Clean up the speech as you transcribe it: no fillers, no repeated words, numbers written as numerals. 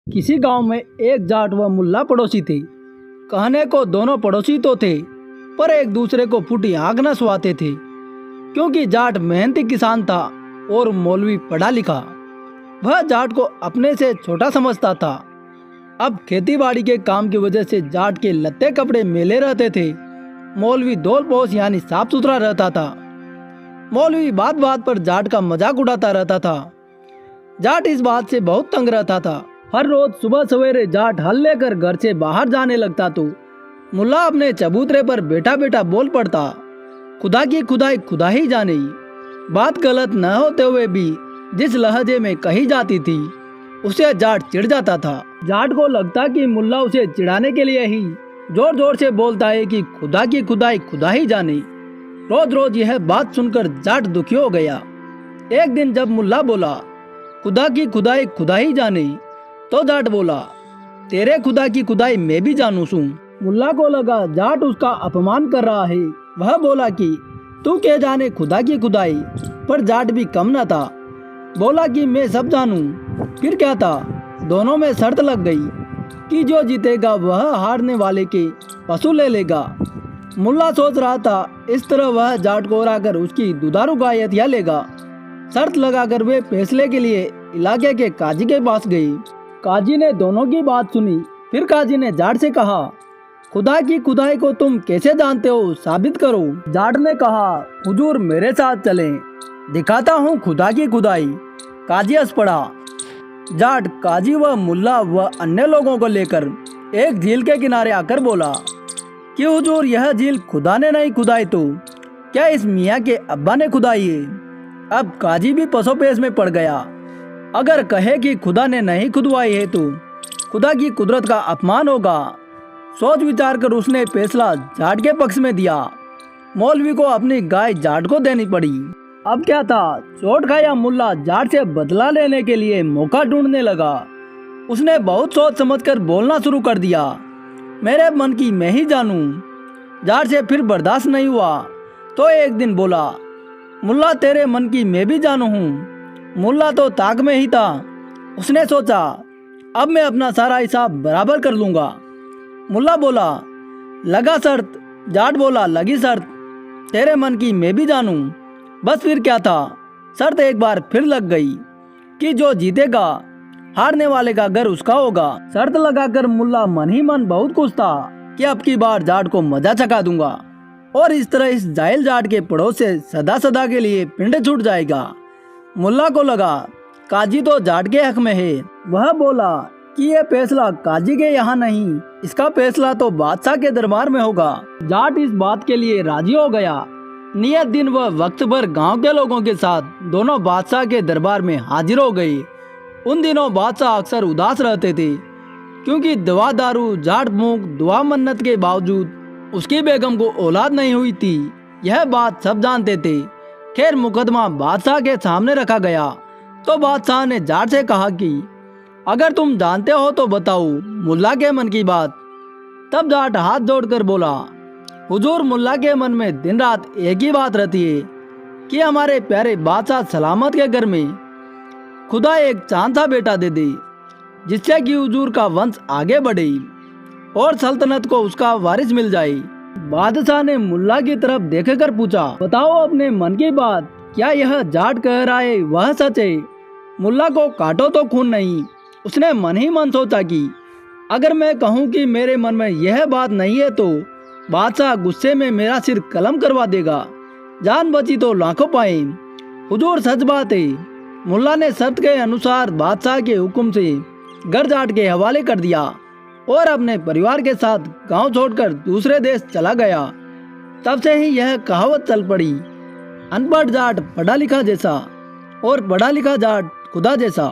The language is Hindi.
किसी गांव में एक जाट व मुल्ला पड़ोसी थे। कहने को दोनों पड़ोसी तो थे, पर एक दूसरे को फूटी आग न सुहाते थे, क्योंकि जाट मेहनती किसान था और मौलवी पढ़ा लिखा। वह जाट को अपने से छोटा समझता था। अब खेतीबाड़ी के काम की वजह से जाट के लत्ते कपड़े मेले रहते थे। मौलवी धोल पोश यानी साफ सुथरा रहता था। मौलवी बात बात पर जाट का मजाक उड़ाता रहता था। जाट इस बात से बहुत तंग रहता था। हर रोज सुबह सवेरे जाट हल लेकर घर से बाहर जाने लगता तो मुल्ला अपने चबूतरे पर बैठा बैठा बोल पड़ता, खुदा की खुदाई खुदा ही जाने। बात गलत न होते हुए भी जिस लहजे में कही जाती थी उसे जाट चिढ़ जाता था। जाट को लगता कि मुल्ला उसे चिढ़ाने के लिए ही जोर जोर से बोलता है कि खुदा की खुदाई खुदा ही जाने। रोज रोज यह बात सुनकर जाट दुखी हो गया। एक दिन जब मुल्ला बोला, खुदा की खुदाई खुदा ही जाने, तो जाट बोला, तेरे खुदा की खुदाई मैं भी जानू सू। मुल्ला को लगा जाट उसका अपमान कर रहा है। वह बोला कि तू क्या जाने खुदा की खुदाई, पर जाट भी कम न था। बोला कि मैं सब जानू। फिर क्या था, दोनों में शर्त लग गई कि जो जीतेगा वह हारने वाले के पशु ले लेगा। मुल्ला सोच रहा था इस तरह वह जाट को हराकर उसकी दुधारू गाय हथिया लेगा। शर्त लगाकर वे फैसले के लिए इलाके के काजी के पास गई। काजी ने दोनों की बात सुनी। फिर काजी ने जाट से कहा, खुदा की खुदाई को तुम कैसे जानते हो, साबित करो। जाट ने कहा, हुजूर मेरे साथ चलें, दिखाता हूँ खुदा की खुदाई। काजी हंस पड़ा। जाट काजी व मुल्ला व अन्य लोगों को लेकर एक झील के किनारे आकर बोला कि हुजूर यह झील खुदा ने नहीं खुदाई तो क्या इस मियाँ के अब्बा ने खुदाई है। अब काजी भी पसोपेश में पड़ गया। अगर कहे कि खुदा ने नहीं खुदवाई है तो खुदा की कुदरत का अपमान होगा। सोच विचार कर उसने फैसला जाट के पक्ष में दिया। मौलवी को अपनी गाय जाट को देनी पड़ी। अब क्या था, चोट खाया मुल्ला जाट से बदला लेने के लिए मौका ढूंढने लगा। उसने बहुत सोच समझकर बोलना शुरू कर दिया, मेरे मन की मैं ही जानूं। जाट से फिर बर्दाश्त नहीं हुआ तो एक दिन बोला, मुल्ला तेरे मन की मैं भी जानू हूँ। मुल्ला तो ताक में ही था। उसने सोचा अब मैं अपना सारा हिसाब बराबर कर लूँगा। मुल्ला बोला, लगा शर्त। जाट बोला, लगी शर्त, तेरे मन की मैं भी जानूं। बस फिर क्या था, शर्त एक बार फिर लग गई कि जो जीतेगा हारने वाले का घर उसका होगा। शर्त लगाकर मुल्ला मन ही मन बहुत खुश था कि अब की बार जाट को मजा चखा दूंगा और इस तरह इस जाहिल जाट के पड़ोस से सदा सदा के लिए पिंड छूट जाएगा। मुल्ला को लगा काजी तो जाट के हक में है। वह बोला कि यह फैसला काजी के यहाँ नहीं, इसका फैसला तो बादशाह के दरबार में होगा। जाट इस बात के लिए राजी हो गया। नियत दिन व वक्त पर गांव के लोगों के साथ दोनों बादशाह के दरबार में हाजिर हो गए। उन दिनों बादशाह अक्सर उदास रहते थे, क्योंकि दवा दारू जाट मुख दुआ मन्नत के बावजूद उसकी बेगम को औलाद नहीं हुई थी। यह बात सब जानते थे। खैर मुकदमा बादशाह के सामने रखा गया तो बादशाह ने जाट से कहा कि अगर तुम जानते हो तो बताओ मुल्ला के मन की बात। तब जाट हाथ जोड़कर बोला, हुजूर मुल्ला के मन में दिन रात एक ही बात रहती है कि हमारे प्यारे बादशाह सलामत के घर में खुदा एक चांद सा बेटा दे दे, जिससे कि हुजूर का वंश आगे बढ़े और सल्तनत को उसका वारिस मिल जाए। बादशाह ने मुल्ला की तरफ देखकर पूछा, बताओ अपने मन की बात, क्या यह जाट कह रहा है वह सच है? मुल्ला को काटो तो खून नहीं। उसने मन ही मन सोचा कि अगर मैं कहूँ कि मेरे मन में यह बात नहीं है तो बादशाह गुस्से में मेरा सिर कलम करवा देगा। जान बची तो लाखों पाए। हुजूर सच बात है। मुल्ला ने शर्त के अनुसार बादशाह के हुक्म से घर जाट के हवाले कर दिया और अपने परिवार के साथ गांव छोड़कर दूसरे देश चला गया। तब से ही यह कहावत चल पड़ी, अनपढ़ जाट पढ़ा लिखा जैसा और पढ़ा लिखा जाट खुदा जैसा।